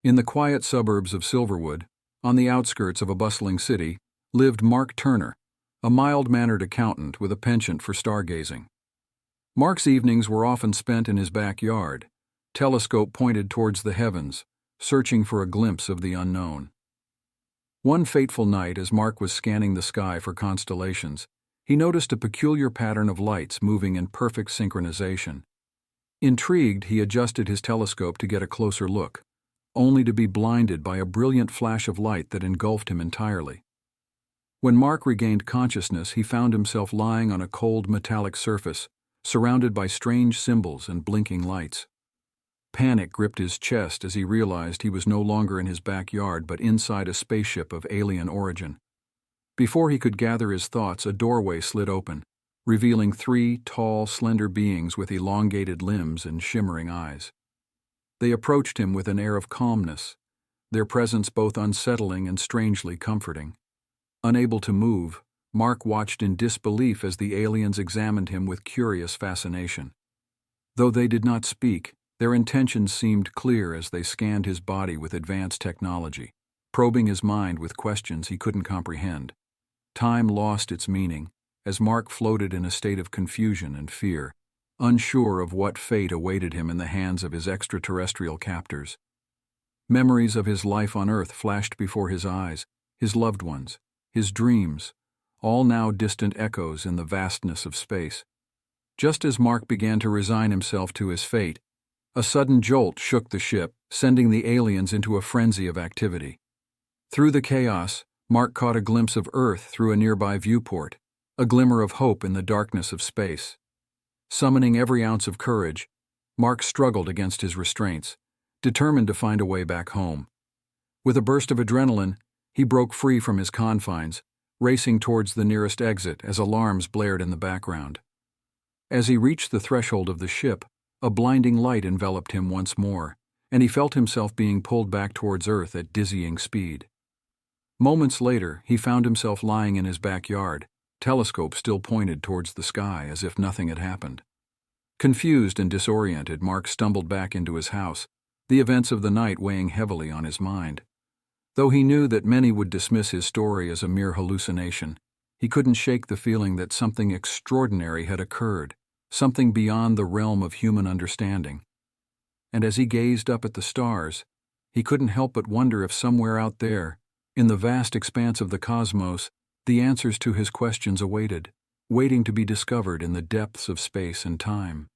In the quiet suburbs of Silverwood, on the outskirts of a bustling city, lived Mark Turner, a mild-mannered accountant with a penchant for stargazing. Mark's evenings were often spent in his backyard, telescope pointed towards the heavens, searching for a glimpse of the unknown. One fateful night, as Mark was scanning the sky for constellations, he noticed a peculiar pattern of lights moving in perfect synchronization. Intrigued, he adjusted his telescope to get a closer look, only to be blinded by a brilliant flash of light that engulfed him entirely. When Mark regained consciousness, he found himself lying on a cold metallic surface, surrounded by strange symbols and blinking lights. Panic gripped his chest as he realized he was no longer in his backyard but inside a spaceship of alien origin. Before he could gather his thoughts, a doorway slid open, revealing three tall, slender beings with elongated limbs and shimmering eyes. They approached him with an air of calmness, their presence both unsettling and strangely comforting. Unable to move, Mark watched in disbelief as the aliens examined him with curious fascination. Though they did not speak, their intentions seemed clear as they scanned his body with advanced technology, probing his mind with questions he couldn't comprehend. Time lost its meaning, as Mark floated in a state of confusion and fear, unsure of what fate awaited him in the hands of his extraterrestrial captors. Memories of his life on Earth flashed before his eyes, his loved ones, his dreams, all now distant echoes in the vastness of space. Just as Mark began to resign himself to his fate, a sudden jolt shook the ship, sending the aliens into a frenzy of activity. Through the chaos, Mark caught a glimpse of Earth through a nearby viewport, a glimmer of hope in the darkness of space. Summoning every ounce of courage, Mark struggled against his restraints, determined to find a way back home. With a burst of adrenaline, he broke free from his confines, racing towards the nearest exit as alarms blared in the background. As he reached the threshold of the ship, a blinding light enveloped him once more, and he felt himself being pulled back towards Earth at dizzying speed. Moments later, he found himself lying in his backyard, telescope still pointed towards the sky as if nothing had happened. Confused and disoriented, Mark stumbled back into his house, the events of the night weighing heavily on his mind. Though he knew that many would dismiss his story as a mere hallucination, he couldn't shake the feeling that something extraordinary had occurred, something beyond the realm of human understanding. And as he gazed up at the stars, he couldn't help but wonder if somewhere out there, in the vast expanse of the cosmos, the answers to his questions awaited, waiting to be discovered in the depths of space and time.